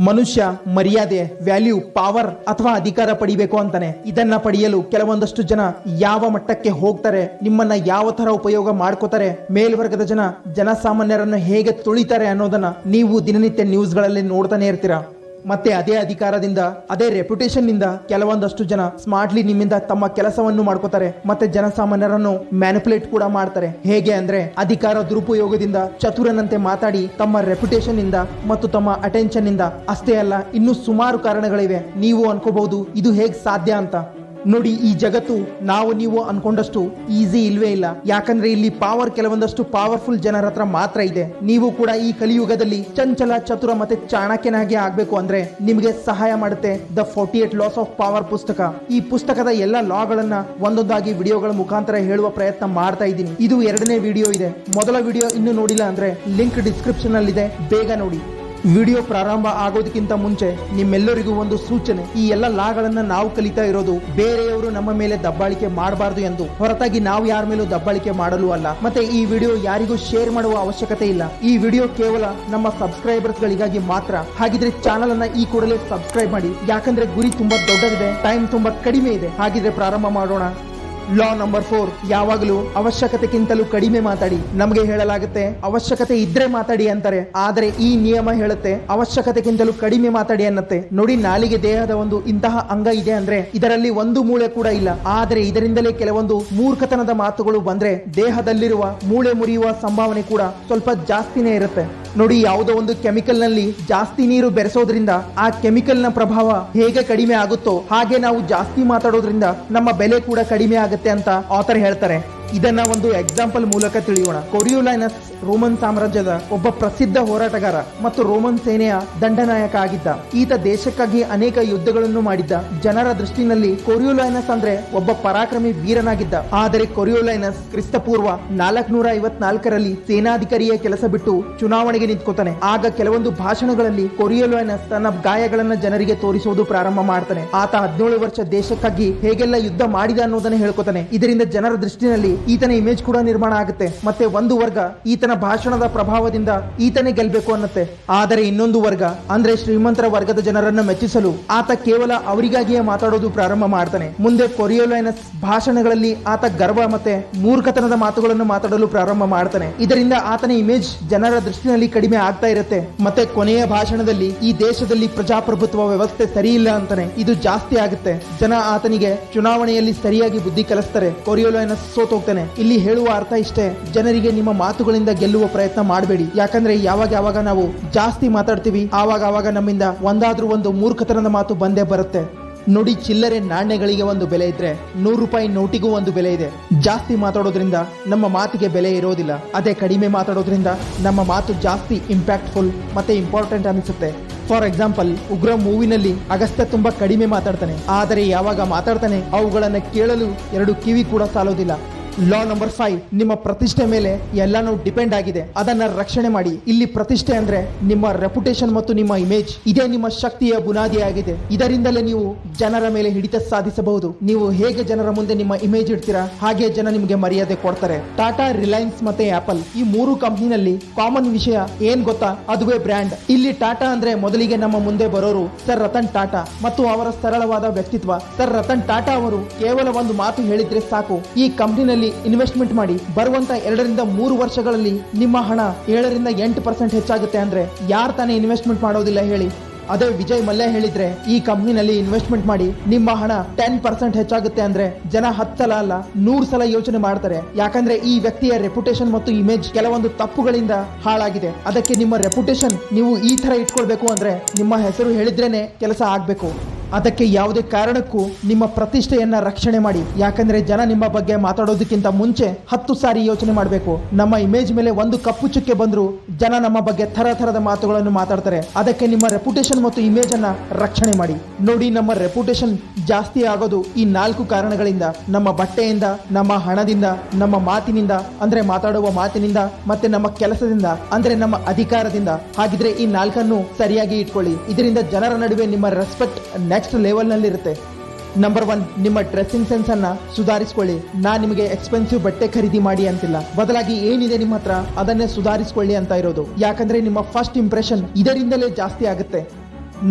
ಮನುಷ್ಯ ಮರ್ಯಾದೆ, value, power ಅಥವಾ ಅಧಿಕಾರ ಪಡಿಬೇಕು ಅಂತಾನೆ. ಇದನ್ನ ಪಡೆಯಲು ಕೆಲವೊಂದಷ್ಟು ಜನ ಯಾವ ಮಟ್ಟಕ್ಕೆ ಹೋಗ್ತಾರೆ, ನಿಮ್ಮನ್ನ ಯಾವ ತರ ಉಪಯೋಗ ಮಾಡ್ಕೋತಾರೆ, ಮೇಲ್ವರ್ಗದ ಜನ ಜನಸಾಮಾನ್ಯರನ್ನು ಹೇಗೆ ತುಳಿತಾರೆ ಅನ್ನೋದನ್ನ ನೀವು ದಿನನಿತ್ಯ ನ್ಯೂಸ್ಗಳಲ್ಲಿ ನೋಡ್ತಾನೆ ಇರ್ತೀರಾ. ಮತ್ತೆ ಅದೇ ಅಧಿಕಾರದಿಂದ, ಅದೇ ರೆಪ್ಯುಟೇಷನ್ ನಿಂದ ಕೆಲವೊಂದಷ್ಟು ಜನ ಸ್ಮಾರ್ಟ್ಲಿ ನಿಮ್ಮಿಂದ ತಮ್ಮ ಕೆಲಸವನ್ನು ಮಾಡ್ಕೋತಾರೆ ಮತ್ತೆ ಜನಸಾಮಾನ್ಯರನ್ನು ಮ್ಯಾನಿಪುಲೇಟ್ ಕೂಡ ಮಾಡ್ತಾರೆ. ಹೇಗೆ ಅಂದ್ರೆ ಅಧಿಕಾರ ದುರುಪಯೋಗದಿಂದ ಚತುರನಂತೆ ಮಾತಾಡಿ ತಮ್ಮ ರೆಪ್ಯುಟೇಷನ್ ಇಂದ ಮತ್ತು ತಮ್ಮ ಅಟೆನ್ಷನ್ ಇಂದ. ಅಷ್ಟೇ ಅಲ್ಲ, ಇನ್ನೂ ಸುಮಾರು ಕಾರಣಗಳಿವೆ. ನೀವು ಅನ್ಕೋಬಹುದು ಇದು ಹೇಗ್ ಸಾಧ್ಯ ಅಂತ. ನೋಡಿ, ಈ ಜಗತ್ತು ನಾವು ನೀವು ಅನ್ಕೊಂಡಷ್ಟು ಈಸಿ ಇಲ್ವೇ ಇಲ್ಲ. ಯಾಕಂದ್ರೆ ಇಲ್ಲಿ ಪಾವರ್ ಕೆಲವೊಂದಷ್ಟು ಪವರ್ಫುಲ್ ಜನರ ಹತ್ರ ಮಾತ್ರ ಇದೆ. ನೀವು ಕೂಡ ಈ ಕಲಿಯುಗದಲ್ಲಿ ಚಂಚಲ, ಚತುರ ಮತ್ತೆ ಚಾಣಕ್ಯನಾಗಿ ಆಗ್ಬೇಕು ಅಂದ್ರೆ ನಿಮಗೆ ಸಹಾಯ ಮಾಡುತ್ತೆ ದ 48 ಲಾಸ್ ಆಫ್ ಪವರ್ ಪುಸ್ತಕ. ಈ ಪುಸ್ತಕದ ಎಲ್ಲ ಲಾಗಳನ್ನ ಒಂದೊಂದಾಗಿ ವಿಡಿಯೋಗಳ ಮುಖಾಂತರ ಹೇಳುವ ಪ್ರಯತ್ನ ಮಾಡ್ತಾ ಇದ್ದೀನಿ. ಇದು 2ನೇ ವಿಡಿಯೋ ಇದೆ. ಮೊದಲ ವಿಡಿಯೋ ಇನ್ನೂ ನೋಡಿಲ್ಲ ಅಂದ್ರೆ ಲಿಂಕ್ ಡಿಸ್ಕ್ರಿಪ್ಷನ್ ಅಲ್ಲಿ ಇದೆ, ಬೇಗ ನೋಡಿ. ವಿಡಿಯೋ ಪ್ರಾರಂಭ ಆಗೋದಕ್ಕಿಂತ ಮುಂಚೆ ನಿಮ್ಮೆಲ್ಲರಿಗೂ ಒಂದು ಸೂಚನೆ. ಈ ಎಲ್ಲ ಲಾಗಳನ್ನ ನಾವು ಕಲಿತಾ ಇರೋದು ಬೇರೆಯವರು ನಮ್ಮ ಮೇಲೆ ದಬ್ಬಾಳಿಕೆ ಮಾಡಬಾರ್ದು ಎಂದು, ಹೊರತಾಗಿ ನಾವು ಯಾರ ಮೇಲೂ ದಬ್ಬಾಳಿಕೆ ಮಾಡಲು ಅಲ್ಲ. ಮತ್ತೆ ಈ ವಿಡಿಯೋ ಯಾರಿಗೂ ಶೇರ್ ಮಾಡುವ ಅವಶ್ಯಕತೆ ಇಲ್ಲ. ಈ ವಿಡಿಯೋ ಕೇವಲ ನಮ್ಮ ಸಬ್ಸ್ಕ್ರೈಬರ್ಸ್ ಗಳಿಗಾಗಿ ಮಾತ್ರ. ಹಾಗಿದ್ರೆ ಚಾನಲ್ ಅನ್ನ ಈ ಕೂಡಲೇ ಸಬ್ಸ್ಕ್ರೈಬ್ ಮಾಡಿ, ಯಾಕಂದ್ರೆ ಗುರಿ ತುಂಬಾ ದೊಡ್ಡದಿದೆ, ಟೈಮ್ ತುಂಬಾ ಕಡಿಮೆ ಇದೆ. ಹಾಗಿದ್ರೆ ಪ್ರಾರಂಭ ಮಾಡೋಣ. ಲಾ ನಂಬರ್ 4, ಯಾವಾಗಲೂ ಅವಶ್ಯಕತೆಗಿಂತಲೂ ಕಡಿಮೆ ಮಾತಾಡಿ. ನಮಗೆ ಹೇಳಲಾಗುತ್ತೆ ಅವಶ್ಯಕತೆ ಇದ್ರೆ ಮಾತಾಡಿ ಅಂತಾರೆ, ಆದರೆ ಈ ನಿಯಮ ಹೇಳುತ್ತೆ ಅವಶ್ಯಕತೆಗಿಂತಲೂ ಕಡಿಮೆ ಮಾತಾಡಿ ಅನ್ನತ್ತೆ. ನೋಡಿ, ನಾಲಿಗೆ ದೇಹದ ಒಂದು ಇಂತಹ ಅಂಗ ಇದೆ ಅಂದ್ರೆ ಇದರಲ್ಲಿ ಒಂದು ಮೂಳೆ ಕೂಡ ಇಲ್ಲ. ಆದರೆ ಇದರಿಂದಲೇ ಕೆಲವೊಂದು ಮೂರ್ಖತನದ ಮಾತುಗಳು ಬಂದ್ರೆ ದೇಹದಲ್ಲಿರುವ ಮೂಳೆ ಮುರಿಯುವ ಸಂಭಾವನೆ ಕೂಡ ಸ್ವಲ್ಪ ಜಾಸ್ತಿನೇ ಇರುತ್ತೆ. ನೋಡಿ, ಯಾವುದೋ ಒಂದು ಕೆಮಿಕಲ್ ನಲ್ಲಿ ಜಾಸ್ತಿ ನೀರು ಬೆರೆಸೋದ್ರಿಂದ ಆ ಕೆಮಿಕಲ್ ನ ಪ್ರಭಾವ ಹೇಗೆ ಕಡಿಮೆ ಆಗುತ್ತೋ ಹಾಗೆ ನಾವು ಜಾಸ್ತಿ ಮಾತಾಡೋದ್ರಿಂದ ನಮ್ಮ ಬೆಲೆ ಕೂಡ ಕಡಿಮೆ ಆಗುತ್ತೆ ಅಂತ ಆಥರ್ ಹೇಳ್ತಾರೆ. ಇದನ್ನ ಒಂದು ಎಕ್ಸಾಂಪಲ್ ಮೂಲಕ ತಿಳಿಯೋಣ. ಕೊರಿಯೋಲೈನಸ್ ರೋಮನ್ ಸಾಮ್ರಾಜ್ಯದ ಒಬ್ಬ ಪ್ರಸಿದ್ಧ ಹೋರಾಟಗಾರ ಮತ್ತು ರೋಮನ್ ಸೇನೆಯ ದಂಡನಾಯಕ ಆಗಿದ್ದ. ಈತ ದೇಶಕ್ಕಾಗಿ ಅನೇಕ ಯುದ್ಧಗಳನ್ನು ಮಾಡಿದ್ದ. ಜನರ ದೃಷ್ಟಿನಲ್ಲಿ ಕೊರಿಯೋಲೈನಸ್ ಅಂದ್ರೆ ಒಬ್ಬ ಪರಾಕ್ರಮಿ ವೀರನಾಗಿದ್ದ. ಆದರೆ ಕೊರಿಯೋಲೈನಸ್ ಕ್ರಿಸ್ತಪೂರ್ವ 454ರಲ್ಲಿ ಸೇನಾಧಿಕಾರಿಯ ಕೆಲಸ ಬಿಟ್ಟು ಚುನಾವಣೆಗೆ ನಿಂತ್ಕೋತಾನೆ. ಆಗ ಕೆಲವೊಂದು ಭಾಷಣಗಳಲ್ಲಿ ಕೊರಿಯೋಲೈನಸ್ ತನ್ನ ಗಾಯಗಳನ್ನ ಜನರಿಗೆ ತೋರಿಸುವುದು ಪ್ರಾರಂಭ ಮಾಡ್ತಾನೆ. ಆತ 17 ವರ್ಷ ದೇಶಕ್ಕಾಗಿ ಹೇಗೆಲ್ಲ ಯುದ್ಧ ಮಾಡಿದ ಅನ್ನೋದನ್ನ ಹೇಳ್ಕೊತಾನೆ. ಇದರಿಂದ ಜನರ ದೃಷ್ಟಿನಲ್ಲಿ ಈತನ ಇಮೇಜ್ ಕೂಡ ನಿರ್ಮಾಣ ಆಗುತ್ತೆ. ಮತ್ತೆ ಒಂದು ವರ್ಗ ಈತನ ಭಾಷಣದ ಪ್ರಭಾವದಿಂದ ಈತನೇ ಗೆಲ್ಬೇಕು ಅನ್ನತ್ತೆ. ಆದರೆ ಇನ್ನೊಂದು ವರ್ಗ ಅಂದ್ರೆ ಶ್ರೀಮಂತರ ವರ್ಗದ ಜನರನ್ನ ಮೆಚ್ಚಿಸಲು ಆತ ಕೇವಲ ಅವರಿಗಾಗಿಯೇ ಮಾತಾಡೋದು ಪ್ರಾರಂಭ ಮಾಡ್ತಾನೆ. ಮುಂದೆ ಕೊರಿಯೋಲೈನಸ್ ಭಾಷಣಗಳಲ್ಲಿ ಆತ ಗರ್ವ ಮತ್ತೆ ಮೂರ್ಖತನದ ಮಾತುಗಳನ್ನು ಮಾತಾಡಲು ಪ್ರಾರಂಭ ಮಾಡ್ತಾನೆ. ಇದರಿಂದ ಆತನ ಇಮೇಜ್ ಜನರ ದೃಷ್ಟಿನಲ್ಲಿ ಕಡಿಮೆ ಆಗ್ತಾ ಇರುತ್ತೆ. ಮತ್ತೆ ಕೊನೆಯ ಭಾಷಣದಲ್ಲಿ ಈ ದೇಶದಲ್ಲಿ ಪ್ರಜಾಪ್ರಭುತ್ವ ವ್ಯವಸ್ಥೆ ಸರಿ ಇಲ್ಲ ಅಂತಾನೆ. ಇದು ಜಾಸ್ತಿ ಆಗುತ್ತೆ. ಜನ ಆತನಿಗೆ ಚುನಾವಣೆಯಲ್ಲಿ ಸರಿಯಾಗಿ ಬುದ್ಧಿ ಕಲಿಸ್ತಾರೆ. ಕೊರಿಯೋಲೈನಸ್ ಸೋತೋಗ್ತಾನೆ. ಇಲ್ಲಿ ಹೇಳುವ ಅರ್ಥ ಇಷ್ಟೇ, ಜನರಿಗೆ ನಿಮ್ಮ ಮಾತುಗಳಿಂದ ಗೆಲ್ಲುವ ಪ್ರಯತ್ನ ಮಾಡಬೇಡಿ. ಯಾಕಂದ್ರೆ ಯಾವಾಗ ನಾವು ಜಾಸ್ತಿ ಮಾತಾಡ್ತೀವಿ ಆವಾಗ ನಮ್ಮಿಂದ ಒಂದಾದ್ರೂ ಒಂದು ಮೂರ್ಖತನದ ಮಾತು ಬಂದೇ ಬರುತ್ತೆ. ನೋಡಿ, ಚಿಲ್ಲರೆ ನಾಣ್ಯಗಳಿಗೆ ಒಂದು ಬೆಲೆ ಇದ್ರೆ 100 ರೂಪಾಯಿ ನೋಟಿಗೂ ಒಂದು ಬೆಲೆ ಇದೆ. ಜಾಸ್ತಿ ಮಾತಾಡೋದ್ರಿಂದ ನಮ್ಮ ಮಾತಿಗೆ ಬೆಲೆ ಇರೋದಿಲ್ಲ. ಅದೇ ಕಡಿಮೆ ಮಾತಾಡೋದ್ರಿಂದ ನಮ್ಮ ಮಾತು ಜಾಸ್ತಿ ಇಂಪ್ಯಾಕ್ಟ್ಫುಲ್ ಮತ್ತೆ ಇಂಪಾರ್ಟೆಂಟ್ ಅನಿಸುತ್ತೆ. ಫಾರ್ ಎಕ್ಸಾಂಪಲ್, ಉಗ್ರ ಮೂವಿನಲ್ಲಿ ಅಗಸ್ತ್ಯ ತುಂಬಾ ಕಡಿಮೆ ಮಾತಾಡ್ತಾನೆ, ಆದರೆ ಯಾವಾಗ ಮಾತಾಡ್ತಾನೆ ಅವುಗಳನ್ನ ಕೇಳಲು 2 ಕಿವಿ ಕೂಡ ಸಾಲೋದಿಲ್ಲ. ಲಾ ನಂಬರ್ 5, ನಿಮ್ಮ ಪ್ರತಿಷ್ಠೆ ಮೇಲೆ ಎಲ್ಲಾನು ಡಿಪೆಂಡ್ ಆಗಿದೆ. ಅದನ್ನ ರಕ್ಷಣೆ ಮಾಡಿ. ಇಲ್ಲಿ ಪ್ರತಿಷ್ಠೆ ಅಂದ್ರೆ ನಿಮ್ಮ ರೆಪ್ಯುಟೇಷನ್ ಮತ್ತು ನಿಮ್ಮ ಇಮೇಜ್. ಇದೇ ನಿಮ್ಮ ಶಕ್ತಿಯ ಬುನಾದಿಯಾಗಿದೆ. ಇದರಿಂದಲೇ ನೀವು ಜನರ ಮೇಲೆ ಹಿಡಿತ ಸಾಧಿಸಬಹುದು. ನೀವು ಹೇಗೆ ಜನರ ಮುಂದೆ ನಿಮ್ಮ ಇಮೇಜ್ ಇಡ್ತೀರಾ ಹಾಗೆ ಜನ ನಿಮಗೆ ಮರ್ಯಾದೆ ಕೊಡ್ತಾರೆ. ಟಾಟಾ, ರಿಲಯನ್ಸ್ ಮತ್ತೆ ಆಪಲ್ ಈ 3 ಕಂಪ್ನಿನಲ್ಲಿ ಕಾಮನ್ ವಿಷಯ ಏನ್ ಗೊತ್ತಾ? ಅದುವೇ ಬ್ರ್ಯಾಂಡ್. ಇಲ್ಲಿ ಟಾಟಾ ಅಂದ್ರೆ ಮೊದಲಿಗೆ ನಮ್ಮ ಮುಂದೆ ಬರೋರು ಸರ್ ರತನ್ ಟಾಟಾ ಮತ್ತು ಅವರ ಸರಳವಾದ ವ್ಯಕ್ತಿತ್ವ. ಸರ್ ರತನ್ ಟಾಟಾ ಅವರು ಕೇವಲ ಒಂದು ಮಾತು ಹೇಳಿದ್ರೆ ಸಾಕು, ಈ ಕಂಪ್ನಿನಲ್ಲಿ ಇನ್ವೆಸ್ಟ್ಮೆಂಟ್ ಮಾಡಿ, ಬರುವಂತ 2 ರಿಂದ 3 ವರ್ಷಗಳಲ್ಲಿ ನಿಮ್ಮ ಹಣ 7 ರಿಂದ 8% ಹೆಚ್ಚಾಗುತ್ತೆ ಅಂದ್ರೆ ಯಾರು ತಾನೇ ಇನ್ವೆಸ್ಟ್ಮೆಂಟ್ ಮಾಡೋದಿಲ್ಲ ಹೇಳಿ? ಅದೇ ವಿಜಯ್ ಮಲ್ಯ ಹೇಳಿದ್ರೆ ಈ ಕಂಪ್ನಿನಲ್ಲಿ ಇನ್ವೆಸ್ಟ್ಮೆಂಟ್ ಮಾಡಿ ನಿಮ್ಮ ಹಣ 10% ಹೆಚ್ಚಾಗುತ್ತೆ ಅಂದ್ರೆ ಜನ 10 ಸಲ ಅಲ್ಲ 100 ಸಲ ಯೋಚನೆ ಮಾಡ್ತಾರೆ. ಯಾಕಂದ್ರೆ ಈ ವ್ಯಕ್ತಿಯ ರೆಪ್ಯುಟೇಷನ್ ಮತ್ತು ಇಮೇಜ್ ಕೆಲವೊಂದು ತಪ್ಪುಗಳಿಂದ ಹಾಳಾಗಿದೆ. ಅದಕ್ಕೆ ನಿಮ್ಮ ರೆಪ್ಯುಟೇಷನ್ ನೀವು ಈ ತರ ಇಟ್ಕೊಳ್ಬೇಕು ಅಂದ್ರೆ ನಿಮ್ಮ ಹೆಸರು ಹೇಳಿದ್ರೇನೆ ಕೆಲಸ ಆಗ್ಬೇಕು. ಅದಕ್ಕೆ ಯಾವುದೇ ಕಾರಣಕ್ಕೂ ನಿಮ್ಮ ಪ್ರತಿಷ್ಠೆಯನ್ನ ರಕ್ಷಣೆ ಮಾಡಿ. ಯಾಕಂದ್ರೆ ಜನ ನಿಮ್ಮ ಬಗ್ಗೆ ಮಾತಾಡೋದಕ್ಕಿಂತ ಮುಂಚೆ 10 ಸಾರಿ ಯೋಚನೆ ಮಾಡಬೇಕು. ನಮ್ಮ ಇಮೇಜ್ ಮೇಲೆ ಒಂದು ಕಪ್ಪು ಚುಕ್ಕೆ ಬಂದ್ರು ಜನ ನಮ್ಮ ಬಗ್ಗೆ ಥರದ ಮಾತುಗಳನ್ನು ಮಾತಾಡ್ತಾರೆ. ಅದಕ್ಕೆ ನಿಮ್ಮ ರೆಪ್ಯುಟೇಷನ್ ಮತ್ತು ಇಮೇಜ್ ಅನ್ನ ರಕ್ಷಣೆ ಮಾಡಿ. ನೋಡಿ, ನಮ್ಮ ರೆಪ್ಯುಟೇಷನ್ ಜಾಸ್ತಿ ಆಗೋದು ಈ 4 ಕಾರಣಗಳಿಂದ. ನಮ್ಮ ಬಟ್ಟೆಯಿಂದ, ನಮ್ಮ ಹಣದಿಂದ, ನಮ್ಮ ಮಾತಿನಿಂದ ಅಂದ್ರೆ ಮಾತಾಡುವ ಮಾತಿನಿಂದ, ಮತ್ತೆ ನಮ್ಮ ಕೆಲಸದಿಂದ ಅಂದ್ರೆ ನಮ್ಮ ಅಧಿಕಾರದಿಂದ. ಹಾಗಿದ್ರೆ ಈ 4 ಸರಿಯಾಗಿ ಇಟ್ಕೊಳ್ಳಿ. ಇದರಿಂದ ಜನರ ನಡುವೆ ನಿಮ್ಮ ರೆಸ್ಪೆಕ್ಟ್ ನೆಕ್ಸ್ಟ್ ಲೆವೆಲ್ ನಲ್ಲಿ ಇರುತ್ತೆ. ನಂಬರ್ 1, ನಿಮ್ಮ ಡ್ರೆಸ್ಸಿಂಗ್ ಸೆನ್ಸ್ ಅನ್ನ ಸುಧಾರಿಸಿಕೊಳ್ಳಿ. ನಾನ್ ನಿಮಗೆ ಎಕ್ಸ್ಪೆನ್ಸಿವ್ ಬಟ್ಟೆ ಖರೀದಿ ಮಾಡಿ ಅಂತಿಲ್ಲ, ಬದಲಾಗಿ ಏನಿದೆ ನಿಮ್ಮ ಹತ್ರ ಅದನ್ನೇ ಸುಧಾರಿಸಿಕೊಳ್ಳಿ ಅಂತ ಇರೋದು. ಯಾಕಂದ್ರೆ ನಿಮ್ಮ ಫಸ್ಟ್ ಇಂಪ್ರೆಷನ್ ಇದರಿಂದಲೇ ಜಾಸ್ತಿ ಆಗುತ್ತೆ.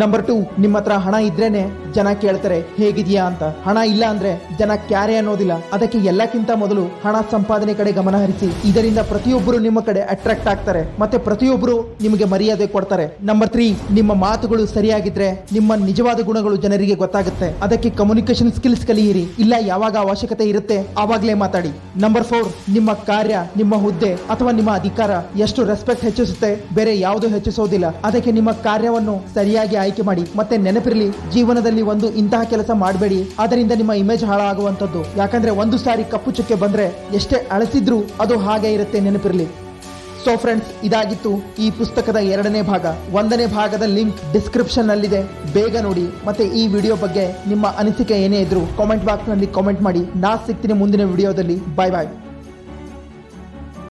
ನಂಬರ್ 2, ನಿಮ್ಮ ಹತ್ರ ಹಣ ಇದ್ರೇನೆ ಜನ ಕೇಳ್ತಾರೆ ಹೇಗಿದ್ಯಾ ಅಂತ. ಹಣ ಇಲ್ಲ ಅಂದ್ರೆ ಜನ ಕ್ಯಾರೆ ಅನ್ನೋದಿಲ್ಲ. ಅದಕ್ಕೆ ಎಲ್ಲಕ್ಕಿಂತ ಮೊದಲು ಹಣ ಸಂಪಾದನೆ ಕಡೆ ಗಮನ ಹರಿಸಿ. ಇದರಿಂದ ಪ್ರತಿಯೊಬ್ಬರು ನಿಮ್ಮ ಕಡೆ ಅಟ್ರಾಕ್ಟ್ ಆಗ್ತಾರೆ ಮತ್ತೆ ಪ್ರತಿಯೊಬ್ಬರು ನಿಮಗೆ ಮರ್ಯಾದೆ ಕೊಡ್ತಾರೆ. ನಂಬರ್ 3, ನಿಮ್ಮ ಮಾತುಗಳು ಸರಿಯಾಗಿದ್ರೆ ನಿಮ್ಮ ನಿಜವಾದ ಗುಣಗಳು ಜನರಿಗೆ ಗೊತ್ತಾಗುತ್ತೆ. ಅದಕ್ಕೆ ಕಮ್ಯುನಿಕೇಶನ್ ಸ್ಕಿಲ್ಸ್ ಕಲಿಯಿರಿ. ಇಲ್ಲ ಯಾವಾಗ ಅವಶ್ಯಕತೆ ಇರುತ್ತೆ ಆವಾಗಲೇ ಮಾತಾಡಿ. ನಂಬರ್ 4, ನಿಮ್ಮ ಕಾರ್ಯ, ನಿಮ್ಮ ಹುದ್ದೆ ಅಥವಾ ನಿಮ್ಮ ಅಧಿಕಾರ ಎಷ್ಟು ರೆಸ್ಪೆಕ್ಟ್ ಹೆಚ್ಚಿಸುತ್ತೆ, ಬೇರೆ ಯಾವುದು ಹೆಚ್ಚಿಸೋದಿಲ್ಲ. ಅದಕ್ಕೆ ನಿಮ್ಮ ಕಾರ್ಯವನ್ನು ಸರಿಯಾಗಿ ಆಯ್ಕೆ ಮಾಡಿ. ಮತ್ತೆ ನೆನಪಿರಲಿ, ಜೀವನದಲ್ಲಿ ಒಂದು ಇಂತಹ ಕೆಲಸ ಮಾಡಬೇಡಿ ಅದರಿಂದ ನಿಮ್ಮ ಇಮೇಜ್ ಹಾಳಾಗುವಂತದ್ದು. ಯಾಕಂದ್ರೆ ಒಂದು ಸಾರಿ ಕಪ್ಪು ಚುಕ್ಕೆ ಬಂದ್ರೆ ಎಷ್ಟೇ ಅಳಿಸಿದ್ರು ಅದು ಹಾಗೆ ಇರುತ್ತೆ, ನೆನಪಿರಲಿ. ಸೊ ಫ್ರೆಂಡ್ಸ್, ಇದಾಗಿತ್ತು ಈ ಪುಸ್ತಕದ 2ನೇ ಭಾಗ. 1ನೇ ಭಾಗದ ಲಿಂಕ್ ಡಿಸ್ಕ್ರಿಪ್ಷನ್ ನಲ್ಲಿದೆ, ಬೇಗ ನೋಡಿ. ಮತ್ತೆ ಈ ವಿಡಿಯೋ ಬಗ್ಗೆ ನಿಮ್ಮ ಅನಿಸಿಕೆ ಏನೇ ಇದ್ರು ಕಾಮೆಂಟ್ ಬಾಕ್ಸ್ ನಲ್ಲಿ ಕಾಮೆಂಟ್ ಮಾಡಿ. ನಾ ಸಿಗ್ತೀನಿ ಮುಂದಿನ ವಿಡಿಯೋದಲ್ಲಿ. ಬಾಯ್ ಬಾಯ್.